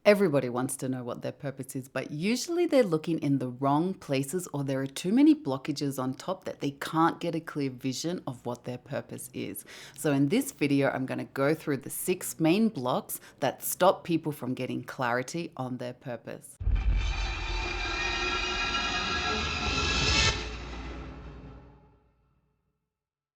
Everybody wants to know what their purpose is, but usually they're looking in the wrong places or there are too many blockages on top that they can't get a clear vision of what their purpose is. So in this video, I'm going to go through the 6 main blocks that stop people from getting clarity on their purpose.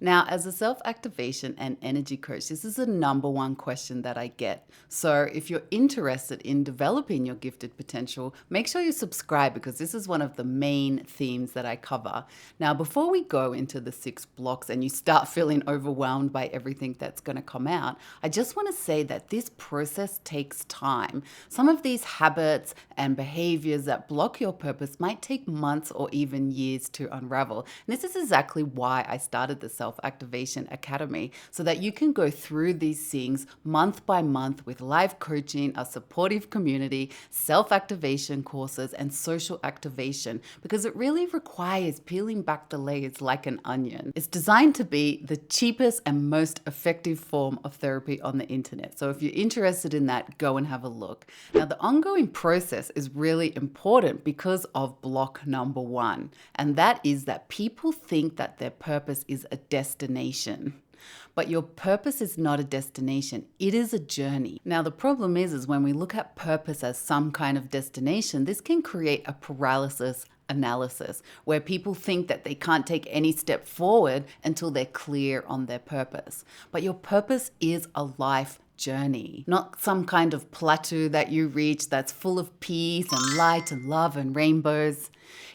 Now, as a self-activation and energy coach, this is the #1 question that I get. So if you're interested in developing your gifted potential, make sure you subscribe because this is one of the main themes that I cover. Now, before we go into the 6 blocks and you start feeling overwhelmed by everything that's going to come out, I just want to say that this process takes time. Some of these habits and behaviors that block your purpose might take months or even years to unravel. And this is exactly why I started the Self-Activation Academy, so that you can go through these things month by month with live coaching, a supportive community, self-activation courses, and social activation, because it really requires peeling back the layers like an onion. It's designed to be the cheapest and most effective form of therapy on the internet. So if you're interested in that, go and have a look. Now, the ongoing process is really important because of block #1, and that is that people think that their purpose is a destination. But your purpose is not a destination, it is a journey. Now, the problem is when we look at purpose as some kind of destination, this can create a paralysis analysis where people think that they can't take any step forward until they're clear on their purpose. But your purpose is a life journey, not some kind of plateau that you reach that's full of peace and light and love and rainbows.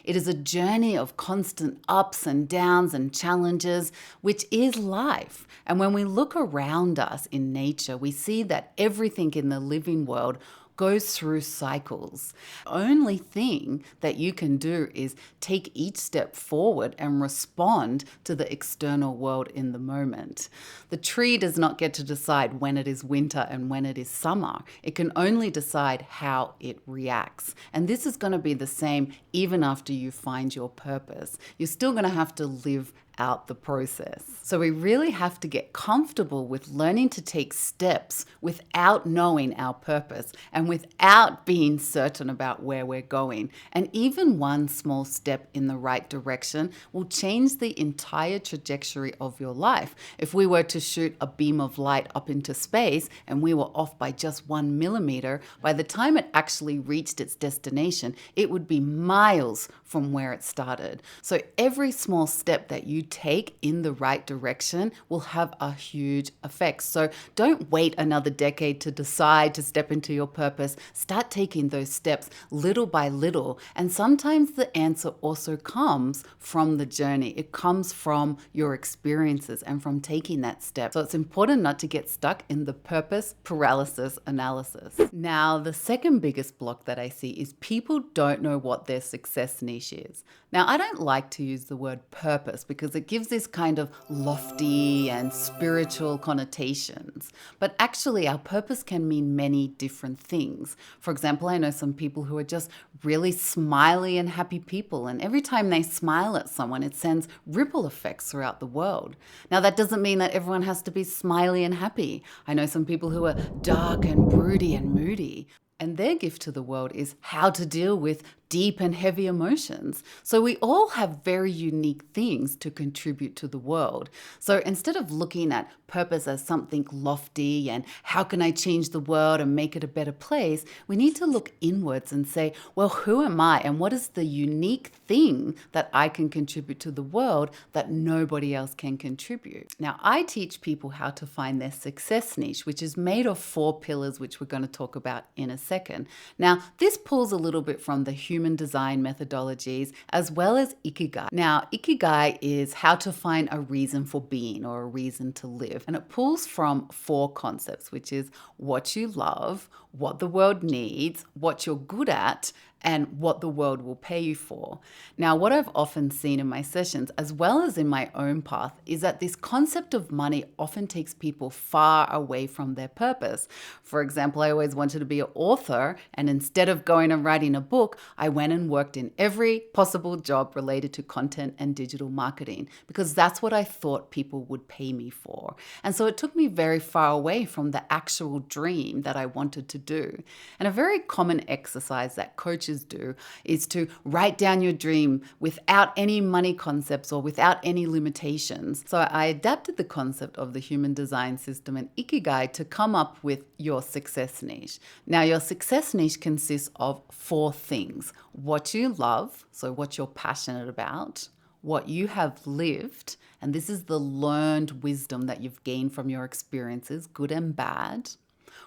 It is a journey of constant ups and downs and challenges, which is life. And when we look around us in nature, we see that everything in the living world goes through cycles. The only thing that you can do is take each step forward and respond to the external world in the moment. The tree does not get to decide when it is winter and when it is summer. It can only decide how it reacts. And this is going to be the same even after you find your purpose. You're still going to have to live out the process. So we really have to get comfortable with learning to take steps without knowing our purpose and without being certain about where we're going. And even one small step in the right direction will change the entire trajectory of your life. If we were to shoot a beam of light up into space and we were off by just 1 millimeter, by the time it actually reached its destination, it would be miles from where it started. So every small step that you take in the right direction will have a huge effect. So don't wait another decade to decide to step into your purpose. Start taking those steps little by little. And sometimes the answer also comes from the journey. It comes from your experiences and from taking that step. So it's important not to get stuck in the purpose paralysis analysis. Now, the second biggest block that I see is people don't know what their success niche is. Now, I don't like to use the word purpose because it gives this kind of lofty and spiritual connotations. But actually, our purpose can mean many different things. For example, I know some people who are just really smiley and happy people, and every time they smile at someone, it sends ripple effects throughout the world. Now, that doesn't mean that everyone has to be smiley and happy. I know some people who are dark and broody and moody. And their gift to the world is how to deal with deep and heavy emotions. So we all have very unique things to contribute to the world. So instead of looking at purpose as something lofty and how can I change the world and make it a better place, we need to look inwards and say, well, who am I and what is the unique thing that I can contribute to the world that nobody else can contribute? Now, I teach people how to find their success niche, which is made of 4 pillars, which we're going to talk about in a second. Now, this pulls a little bit from the human design methodologies as well as Ikigai. Now, Ikigai is how to find a reason for being or a reason to live. And it pulls from 4 concepts, which is what you love, what the world needs, what you're good at, and what the world will pay you for. Now, what I've often seen in my sessions, as well as in my own path, is that this concept of money often takes people far away from their purpose. For example, I always wanted to be an author, and instead of going and writing a book, I went and worked in every possible job related to content and digital marketing because that's what I thought people would pay me for. And so it took me very far away from the actual dream that I wanted to do. And a very common exercise that coaches do is to write down your dream without any money concepts or without any limitations. So I adapted the concept of the human design system and Ikigai to come up with your success niche. Now, your success niche consists of 4 things: what you love, so what you're passionate about, what you have lived, and this is the learned wisdom that you've gained from your experiences, good and bad.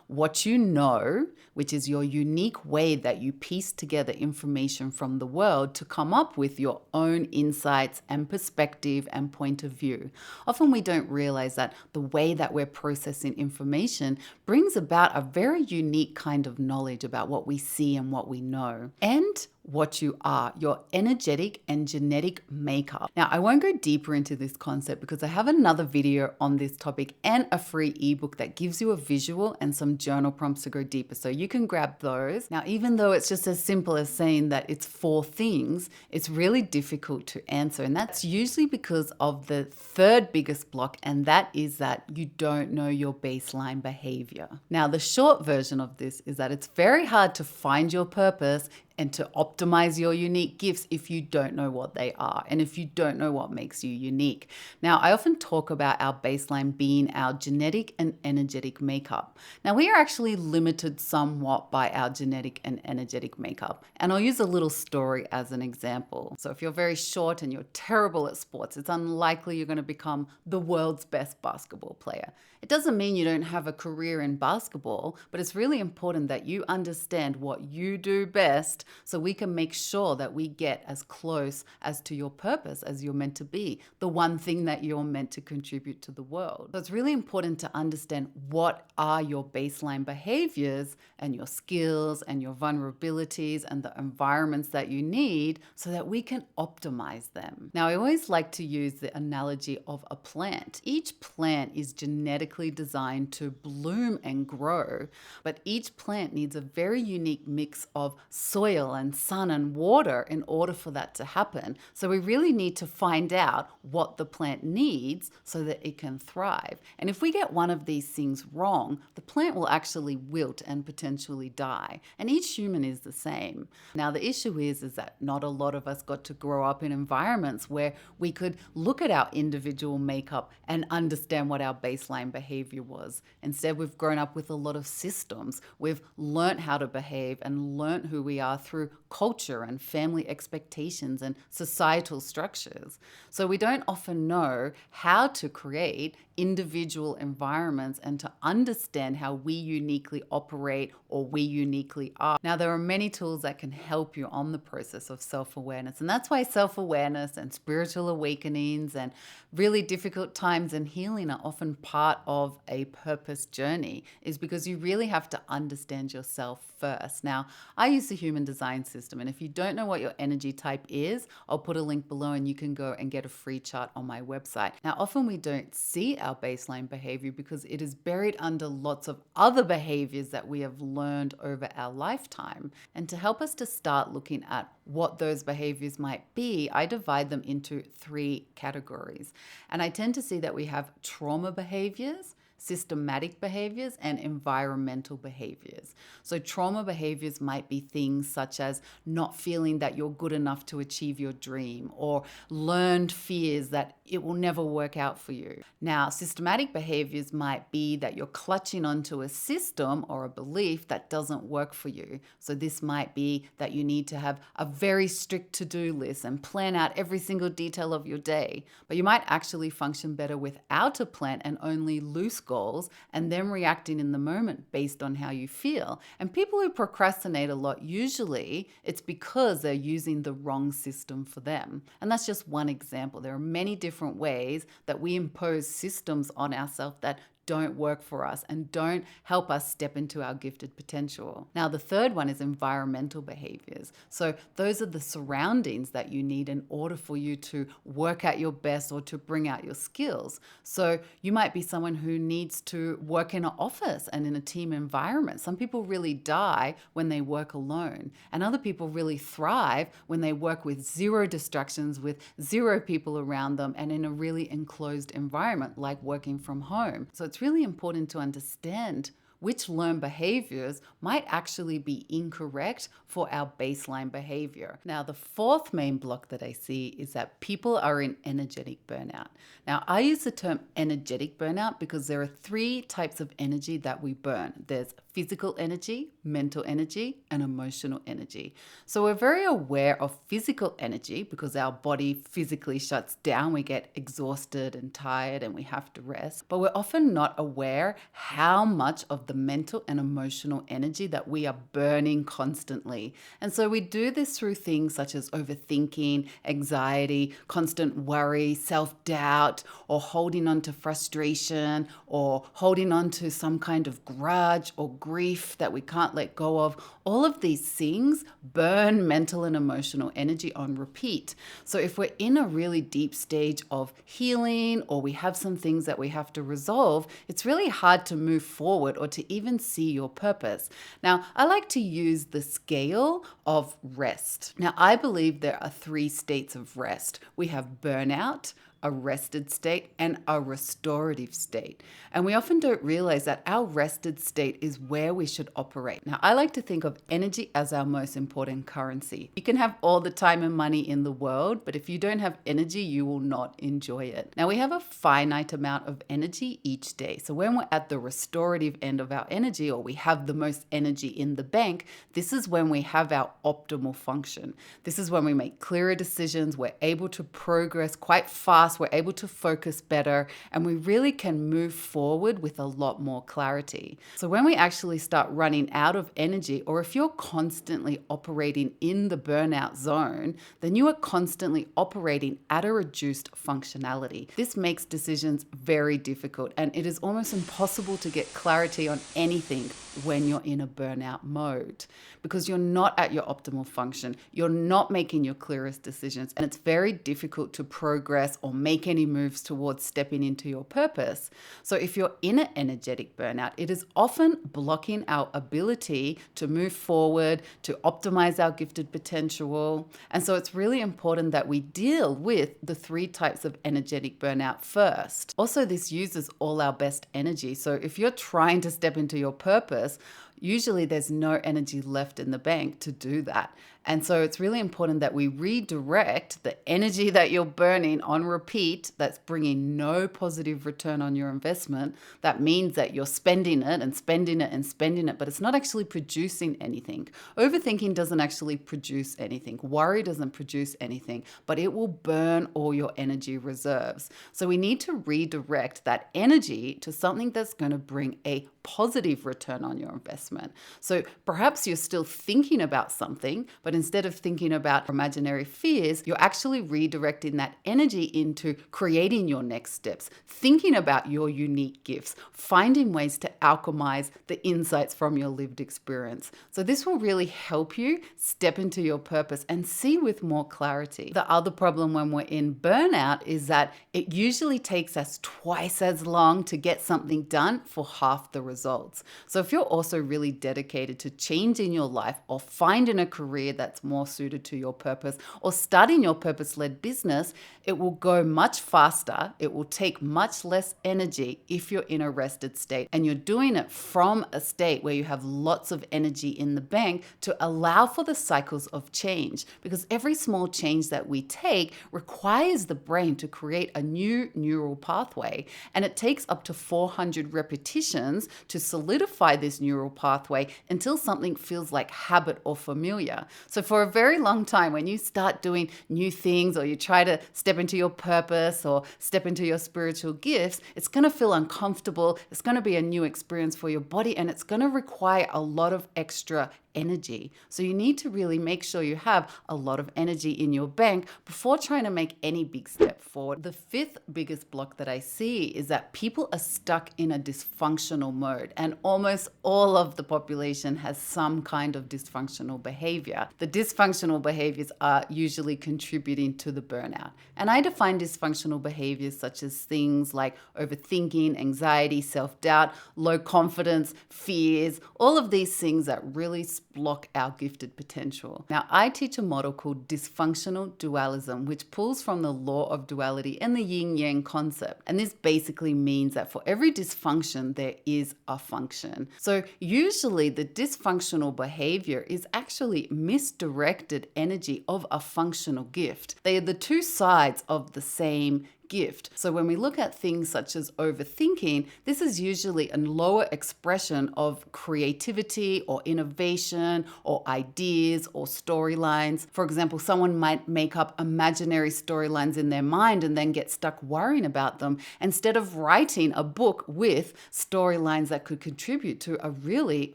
What you know, which is your unique way that you piece together information from the world to come up with your own insights and perspective and point of view. Often we don't realize that the way that we're processing information brings about a very unique kind of knowledge about what we see and what we know. And what you are, your energetic and genetic makeup. Now, I won't go deeper into this concept because I have another video on this topic and a free ebook that gives you a visual and some journal prompts to go deeper. So you can grab those. Now, even though it's just as simple as saying that it's 4 things, it's really difficult to answer. And that's usually because of the third biggest block, and that is that you don't know your baseline behavior. Now, the short version of this is that it's very hard to find your purpose and to optimize your unique gifts if you don't know what they are and if you don't know what makes you unique. Now, I often talk about our baseline being our genetic and energetic makeup. Now, we are actually limited somewhat by our genetic and energetic makeup. And I'll use a little story as an example. So if you're very short and you're terrible at sports, it's unlikely you're going to become the world's best basketball player. It doesn't mean you don't have a career in basketball, but it's really important that you understand what you do best so we can make sure that we get as close as to your purpose as you're meant to be, the one thing that you're meant to contribute to the world. So it's really important to understand what are your baseline behaviors and your skills and your vulnerabilities and the environments that you need so that we can optimize them. Now, I always like to use the analogy of a plant. Each plant is genetically designed to bloom and grow, but each plant needs a very unique mix of soil and sun and water in order for that to happen. So we really need to find out what the plant needs so that it can thrive. And if we get one of these things wrong, the plant will actually wilt and potentially die. And each human is the same. Now, the issue is that not a lot of us got to grow up in environments where we could look at our individual makeup and understand what our baseline behavior was. Instead, we've grown up with a lot of systems. We've learned how to behave and learned who we are through culture and family expectations and societal structures. So we don't often know how to create individual environments and to understand how we uniquely operate or we uniquely are. Now, there are many tools that can help you on the process of self-awareness, and that's why self-awareness and spiritual awakenings and really difficult times and healing are often part of a purpose journey, is because you really have to understand yourself first. Now, I use the human design system, and if you don't know what your energy type is, I'll put a link below and you can go and get a free chart on my website. Now, often we don't see our baseline behavior because it is buried under lots of other behaviors that we have learned over our lifetime. And to help us to start looking at what those behaviors might be, I divide them into 3 categories. And I tend to see that we have trauma behaviors, systematic behaviors, and environmental behaviors. So trauma behaviors might be things such as not feeling that you're good enough to achieve your dream, or learned fears that it will never work out for you. Now, systematic behaviors might be that you're clutching onto a system or a belief that doesn't work for you. So this might be that you need to have a very strict to-do list and plan out every single detail of your day. But you might actually function better without a plan and only loose goals, and then reacting in the moment based on how you feel. And people who procrastinate a lot, usually it's because they're using the wrong system for them. And that's just one example. There are many different ways that we impose systems on ourselves that don't work for us and don't help us step into our gifted potential. Now, the third one is environmental behaviors. So those are the surroundings that you need in order for you to work at your best or to bring out your skills. So you might be someone who needs to work in an office and in a team environment. Some people really die when they work alone, and other people really thrive when they work with zero distractions, with zero people around them, and in a really enclosed environment like working from home. So it's really important to understand which learned behaviors might actually be incorrect for our baseline behavior. Now, the fourth main block that I see is that people are in energetic burnout. Now, I use the term energetic burnout because there are three types of energy that we burn. There's physical energy, mental energy, and emotional energy. So we're very aware of physical energy because our body physically shuts down. We get exhausted and tired and we have to rest. But we're often not aware how much of the mental and emotional energy that we are burning constantly. And so we do this through things such as overthinking, anxiety, constant worry, self-doubt, or holding on to frustration, or holding on to some kind of grudge or grief that we can't let go of. All of these things burn mental and emotional energy on repeat. So if we're in a really deep stage of healing, or we have some things that we have to resolve, it's really hard to move forward or to even see your purpose. Now, I like to use the scale of rest. Now, I believe there are three states of rest. We have burnout, a rested state, and a restorative state. And we often don't realize that our rested state is where we should operate. Now, I like to think of energy as our most important currency. You can have all the time and money in the world, but if you don't have energy, you will not enjoy it. Now, we have a finite amount of energy each day. So when we're at the restorative end of our energy, or we have the most energy in the bank, this is when we have our optimal function. This is when we make clearer decisions, we're able to progress quite fast, we're able to focus better, and we really can move forward with a lot more clarity. So when we actually start running out of energy, or if you're constantly operating in the burnout zone, then you are constantly operating at a reduced functionality. This makes decisions very difficult, and it is almost impossible to get clarity on anything when you're in a burnout mode, because you're not at your optimal function. You're not making your clearest decisions, and it's very difficult to progress or make any moves towards stepping into your purpose. So if you're in an energetic burnout, it is often blocking our ability to move forward, to optimize our gifted potential. And so it's really important that we deal with the three types of energetic burnout first. Also, this uses all our best energy. So if you're trying to step into your purpose, usually there's no energy left in the bank to do that. And so it's really important that we redirect the energy that you're burning on repeat that's bringing no positive return on your investment. That means that you're spending it and spending it and spending it, but it's not actually producing anything. Overthinking doesn't actually produce anything. Worry doesn't produce anything, but it will burn all your energy reserves. So we need to redirect that energy to something that's going to bring a positive return on your investment. So perhaps you're still thinking about something, but instead of thinking about imaginary fears, you're actually redirecting that energy into creating your next steps, thinking about your unique gifts, finding ways to alchemize the insights from your lived experience. So this will really help you step into your purpose and see with more clarity. The other problem when we're in burnout is that it usually takes us twice as long to get something done for half the results. So if you're also really dedicated to changing your life, or finding a career that's more suited to your purpose, or starting your purpose-led business, it will go much faster. It will take much less energy if you're in a rested state, and you're doing it from a state where you have lots of energy in the bank to allow for the cycles of change, because every small change that we take requires the brain to create a new neural pathway, and it takes up to 400 repetitions to solidify this neural pathway until something feels like habit or familiar. So for a very long time, when you start doing new things, or you try to step into your purpose or step into your spiritual gifts, it's going to feel uncomfortable. It's going to be a new experience for your body, and it's going to require a lot of extra energy. So you need to really make sure you have a lot of energy in your bank before trying to make any big step forward. The fifth biggest block that I see is that people are stuck in a dysfunctional mode, and almost all of the population has some kind of dysfunctional behavior. The dysfunctional behaviors are usually contributing to the burnout. And I define dysfunctional behaviors such as things like overthinking, anxiety, self-doubt, low confidence, fears, all of these things that really block our gifted potential. Now, I teach a model called dysfunctional dualism, which pulls from the law of duality and the yin-yang concept. And this basically means that for every dysfunction, there is a function. So usually the dysfunctional behavior is actually misdirected energy of a functional gift. They are the two sides of the same gift. So when we look at things such as overthinking, this is usually a lower expression of creativity or innovation or ideas or storylines. For example, someone might make up imaginary storylines in their mind and then get stuck worrying about them instead of writing a book with storylines that could contribute to a really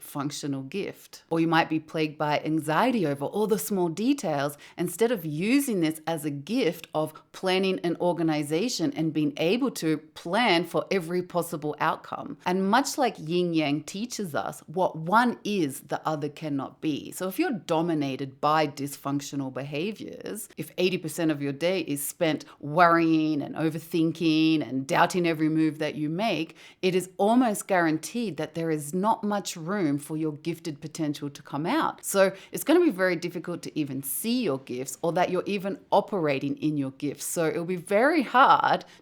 functional gift. Or you might be plagued by anxiety over all the small details instead of using this as a gift of planning an organization and being able to plan for every possible outcome. And much like yin yang teaches us, what one is, the other cannot be. So if you're dominated by dysfunctional behaviors, if 80% of your day is spent worrying and overthinking and doubting every move that you make, it is almost guaranteed that there is not much room for your gifted potential to come out. So it's going to be very difficult to even see your gifts or that you're even operating in your gifts. So it'll be very hard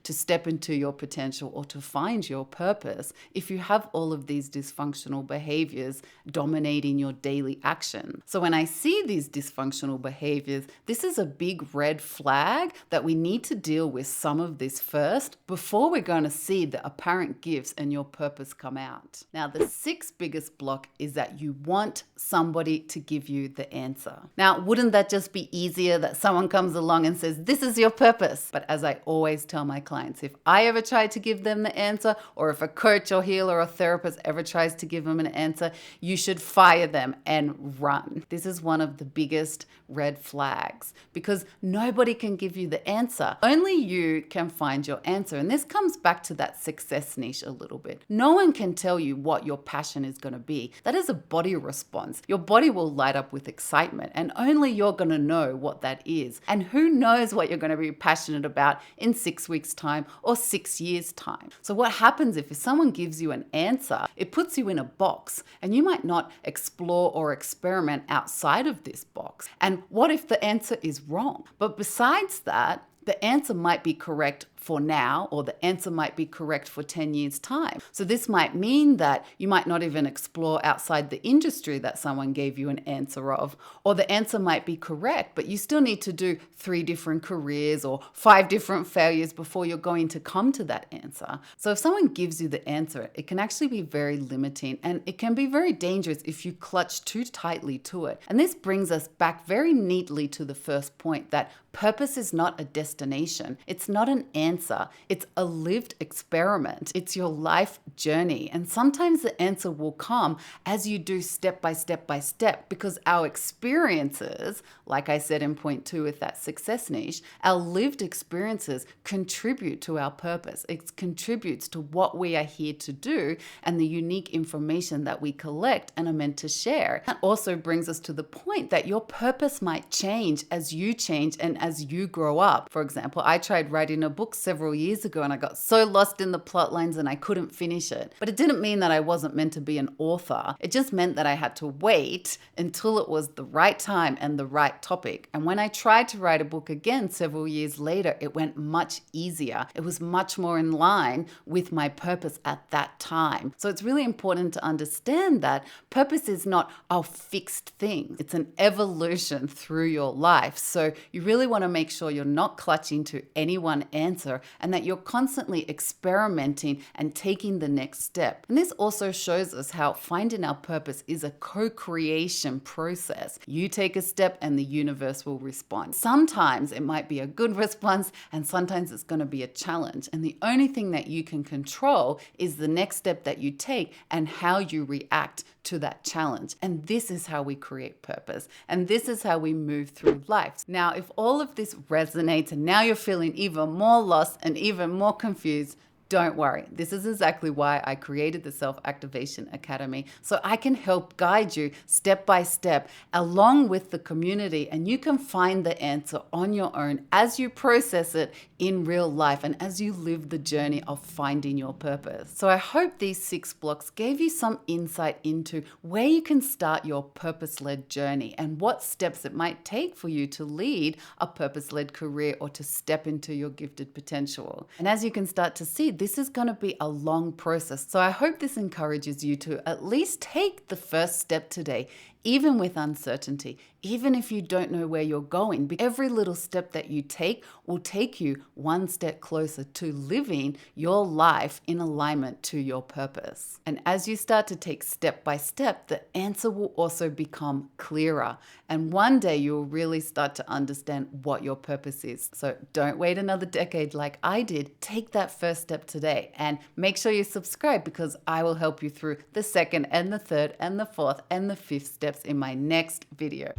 to step into your potential or to find your purpose if you have all of these dysfunctional behaviors dominating your daily action. So when I see these dysfunctional behaviors, this is a big red flag that we need to deal with some of this first before we're going to see the apparent gifts and your purpose come out. Now, the sixth biggest block is that you want somebody to give you the answer. Now, wouldn't that just be easier that someone comes along and says, this is your purpose? But as I always tell my clients, if I ever try to give them the answer, or if a coach or healer or therapist ever tries to give them an answer, you should fire them and run. This is one of the biggest red flags because nobody can give you the answer. Only you can find your answer. And this comes back to that success niche a little bit. No one can tell you what your passion is going to be. That is a body response. Your body will light up with excitement and only you're going to know what that is. And who knows what you're going to be passionate about in 6 weeks' time or 6 years' time. So what happens if someone gives you an answer, it puts you in a box and you might not explore or experiment outside of this box. And what if the answer is wrong? But besides that, the answer might be correct for now, or the answer might be correct for 10 years' time. So this might mean that you might not even explore outside the industry that someone gave you an answer of, or the answer might be correct, but you still need to do 3 different careers or 5 different failures before you're going to come to that answer. So if someone gives you the answer, it can actually be very limiting and it can be very dangerous if you clutch too tightly to it. And this brings us back very neatly to the first point that purpose is not a destination. It's not an answer. It's a lived experiment. It's your life journey. And sometimes the answer will come as you do step by step by step because our experiences, like I said in point 2 with that success niche, our lived experiences contribute to our purpose. It contributes to what we are here to do and the unique information that we collect and are meant to share. That also brings us to the point that your purpose might change as you change and as you grow up. For example, I tried writing a book several years ago and I got so lost in the plot lines and I couldn't finish it. But it didn't mean that I wasn't meant to be an author. It just meant that I had to wait until it was the right time and the right topic. And when I tried to write a book again several years later, it went much easier. It was much more in line with my purpose at that time. So it's really important to understand that purpose is not a fixed thing. It's an evolution through your life. So you really want to make sure you're not clutching to any one answer and that you're constantly experimenting and taking the next step. And this also shows us how finding our purpose is a co-creation process. You take a step and the universe will respond. Sometimes it might be a good response and sometimes it's going to be a challenge. And the only thing that you can control is the next step that you take and how you react to that challenge. And this is how we create purpose. And this is how we move through life. Now, if all of this resonates and now you're feeling even more lost and even more confused, don't worry. This is exactly why I created the Self-Activation Academy, so I can help guide you step by step along with the community, and you can find the answer on your own as you process it in real life and as you live the journey of finding your purpose. So I hope these 6 blocks gave you some insight into where you can start your purpose-led journey and what steps it might take for you to lead a purpose-led career or to step into your gifted potential. And as you can start to see, this is going to be a long process. So I hope this encourages you to at least take the first step today, even with uncertainty, even if you don't know where you're going. Every little step that you take will take you one step closer to living your life in alignment to your purpose. And as you start to take step by step, the answer will also become clearer. And one day you'll really start to understand what your purpose is. So don't wait another decade like I did. Take that first step today and make sure you subscribe, because I will help you through the second and the third and the fourth and the fifth steps in my next video.